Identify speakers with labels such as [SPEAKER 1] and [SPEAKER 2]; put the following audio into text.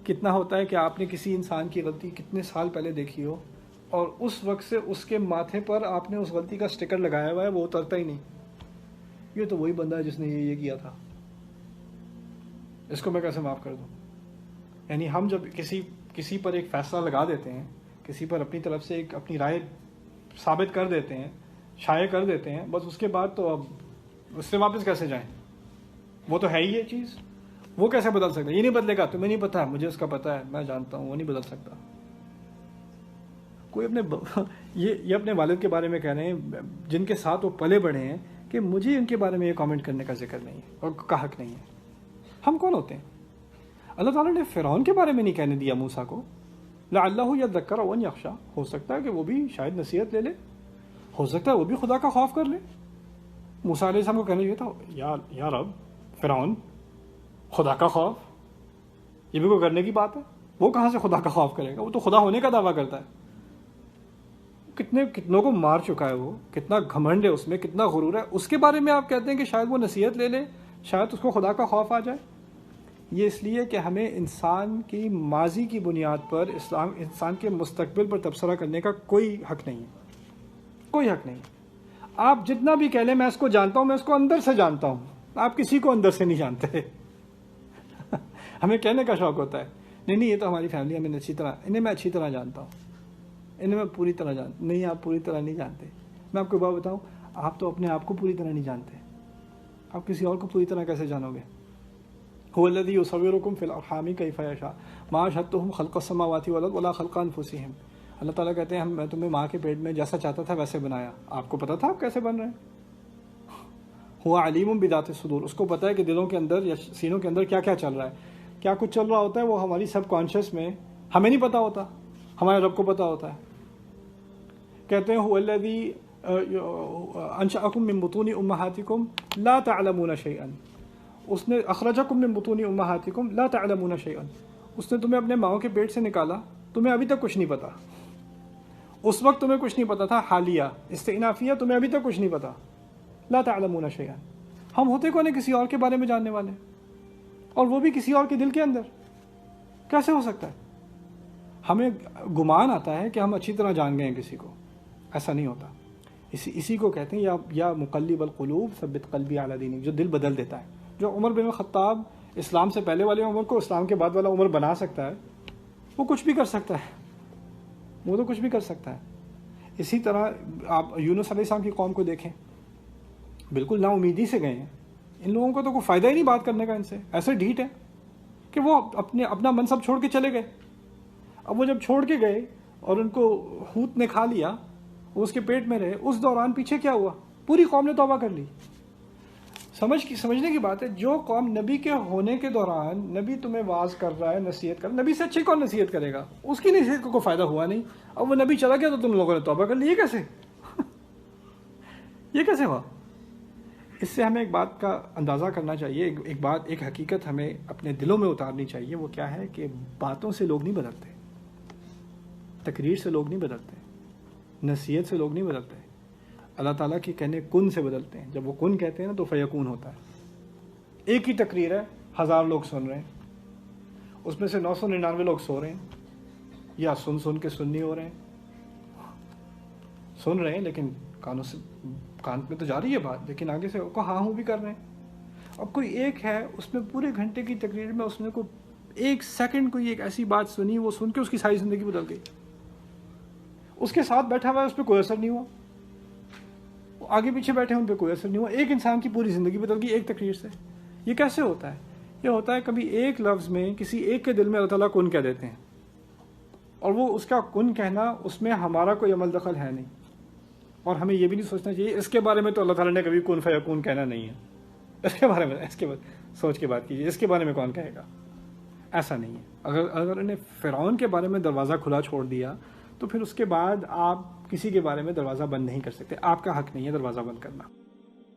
[SPEAKER 1] کتنا ہوتا ہے کہ آپ نے کسی انسان کی غلطی کتنے سال پہلے دیکھی ہو اور اس وقت سے اس کے ماتھے پر آپ نے اس غلطی کا سٹیکر لگایا ہوا ہے، وہ اترتا ہی نہیں. یہ تو وہی بندہ ہے جس نے یہ کیا تھا، اس کو میں کیسے معاف کر دوں؟ یعنی ہم جب کسی پر ایک فیصلہ لگا دیتے ہیں، کسی پر اپنی طرف سے ایک اپنی رائے ثابت کر دیتے ہیں، شائع کر دیتے ہیں، بس اس کے بعد تو اب اس سے واپس کیسے جائیں؟ وہ تو ہے ہی یہ چیز، وہ کیسے بدل سکتا ہے؟ یہ نہیں بدلے گا، تمہیں نہیں پتا ہے، مجھے اس کا پتا ہے، میں جانتا ہوں، وہ نہیں بدل سکتا. کوئی یہ اپنے والد کے بارے میں کہہ رہے ہیں جن کے ساتھ وہ پلے بڑھے ہیں کہ مجھے ان کے بارے میں یہ کامنٹ کرنے کا ذکر نہیں ہے اور کا حق نہیں ہے. ہم کون ہوتے ہیں؟ اللہ تعالیٰ نے فرعون کے بارے میں نہیں کہنے دیا موسیٰ کو، لعلہ یذکر او یخشی، ہو سکتا ہے کہ وہ بھی شاید نصیحت لے لے، ہو سکتا ہے وہ بھی خدا کا خوف کر لے. موسیٰ علیہ السلام کو کہنا یہ تھا، یا رب، فرعون خدا کا خوف، یہ بھی کوئی کرنے کی بات ہے؟ وہ کہاں سے خدا کا خوف کرے گا؟ وہ تو خدا ہونے کا دعویٰ کرتا ہے. کتنوں کو مار چکا ہے، وہ کتنا گھمنڈ ہے اس میں، کتنا غرور ہے، اس کے بارے میں آپ کہتے ہیں کہ شاید وہ نصیحت لے لے، شاید اس کو خدا کا خوف آ جائے. یہ اس لیے کہ ہمیں انسان کی ماضی کی بنیاد پر انسان کے مستقبل پر تبصرہ کرنے کا کوئی حق نہیں ہے، کوئی حق نہیں. آپ جتنا بھی کہہ لیں میں اس کو جانتا ہوں، میں اس کو اندر سے جانتا ہوں، آپ کسی کو اندر سے نہیں جانتے. ہمیں کہنے کا شوق ہوتا ہے، نہیں یہ تو ہماری فیملی، ہمیں اچھی طرح، انہیں میں اچھی طرح جانتا ہوں، انہیں میں پوری طرح جانتا. نہیں، آپ پوری طرح نہیں جانتے. میں آپ کو بات بتاؤں، آپ تو اپنے آپ کو پوری طرح نہیں جانتے، آپ کسی اور کو پوری طرح کیسے جانو گے؟ هو الذی یصورکم فی الارحام کیف یشاء ما اشہدتهم خلق السماوات والارض ولا خلق انفسهم. اللہ تعالیٰ کہتے ہیں میں تمہیں ماں کے پیٹ میں جیسا چاہتا تھا ویسے بنایا، آپ کو پتا تھا آپ کیسے بن رہے ہیں؟ هو علیم بذات الصدور، اس کو پتا ہے کہ دلوں کے اندر یا سینوں کے اندر کیا کیا چل رہا ہے، کیا کچھ چل رہا ہوتا ہے. وہ ہماری سب کانشیس میں ہمیں نہیں پتا ہوتا، ہمارے رب کو پتا ہوتا ہے. کہتے ہیں هو الذی انشأکم من بطون امہاتکم لا تعلمون شیئا، اس نے اخرجکم من بطون امہاتکم لا تعلمون شیئا، اس نے تمہیں اپنے ماؤں کے پیٹ سے نکالا، تمہیں ابھی تک کچھ نہیں پتا. اس وقت تمہیں کچھ نہیں پتا تھا، حالیہ استئنافیہ، تمہیں ابھی تک کچھ نہیں پتا. لا تعلمون شیئا، ہم ہوتے کون ہیں کسی اور کے بارے میں جاننے والے، اور وہ بھی کسی اور کے دل کے اندر؟ کیسے ہو سکتا ہے؟ ہمیں گمان آتا ہے کہ ہم اچھی طرح جان گئے ہیں کسی کو، ایسا نہیں ہوتا. اسی کو کہتے ہیں یا مقلب القلوب ثبت قلبی علی دینک، جو دل بدل دیتا ہے. جو عمر بن الخطاب اسلام سے پہلے والے عمر کو اسلام کے بعد والا عمر بنا سکتا ہے، وہ کچھ بھی کر سکتا ہے، وہ تو کچھ بھی کر سکتا ہے. اسی طرح آپ یونس علیہ السلام کی قوم کو دیکھیں، بالکل نا امیدی سے گئے ہیں. ان لوگوں کو تو کوئی فائدہ ہی نہیں بات کرنے کا ان سے، ایسے ڈھیٹ ہے کہ وہ اپنا منصب چھوڑ کے چلے گئے. اب وہ جب چھوڑ کے گئے اور ان کو حوت نے کھا لیا، وہ اس کے پیٹ میں رہے، اس دوران پیچھے کیا ہوا؟ پوری قوم نے توبہ کر لی. سمجھنے کی بات ہے، جو قوم نبی کے ہونے کے دوران نبی تمہیں واز کر رہا ہے، نصیحت کر رہا ہے، نبی سے اچھی کون نصیحت کرے گا؟ اس کی نصیحت کو کوئی فائدہ ہوا نہیں. اب وہ نبی چلا گیا تو تم لوگوں نے توبہ کر لی. یہ کیسے یہ کیسے ہوا؟ اس سے ہمیں ایک بات کا اندازہ کرنا چاہیے، ایک حقیقت ہمیں اپنے دلوں میں اتارنی چاہیے. وہ کیا ہے کہ باتوں سے لوگ نہیں بدلتے، تقریر سے لوگ نہیں بدلتے، نصیحت سے لوگ نہیں بدلتے. اللہ تعالیٰ کے کہنے کن سے بدلتے ہیں. جب وہ کن کہتے ہیں نا تو فیکون ہوتا ہے. ایک ہی تقریر ہے، 1000 لوگ سن رہے ہیں، اس میں سے 999 لوگ سو رہے ہیں، یا سن کے سنی ہو رہے ہیں، سن رہے ہیں لیکن کان میں تو جا رہی ہے بات، لیکن آگے سے ہاں ہوں بھی کر رہے ہیں. اب کوئی ایک ہے، اس میں پورے گھنٹے کی تقریر میں اس نے کوئی 1 سیکنڈ کوئی ایک ایسی بات سنی، وہ سن کے اس کی ساری زندگی بدل گئی. اس کے ساتھ بیٹھا ہوا ہے، اس پہ کوئی اثر نہیں ہوا. آگے پیچھے بیٹھے ان پہ کوئی اثر نہیں ہوا. ایک انسان کی پوری زندگی بدل گئی ایک تقریر سے. یہ کیسے ہوتا ہے؟ یہ ہوتا ہے کبھی ایک لفظ میں کسی ایک کے دل میں اللہ تعالیٰ کن کہہ دیتے ہیں، اور وہ اس کا کن کہنا، اس میں ہمارا کوئی عمل دخل ہے نہیں. اور ہمیں یہ بھی نہیں سوچنا چاہیے اس کے بارے میں تو اللہ تعالیٰ نے کبھی کن فیکون کہنا نہیں ہے، اس کے بارے میں سوچ کے بات کیجیے، اس کے بارے میں کون کہے گا؟ ایسا نہیں ہے. اگر انہیں فرعون کے بارے میں دروازہ کھلا چھوڑ دیا تو پھر اس کے بعد آپ کسی کے بارے میں دروازہ بند نہیں کر سکتے. آپ کا حق نہیں ہے دروازہ بند کرنا.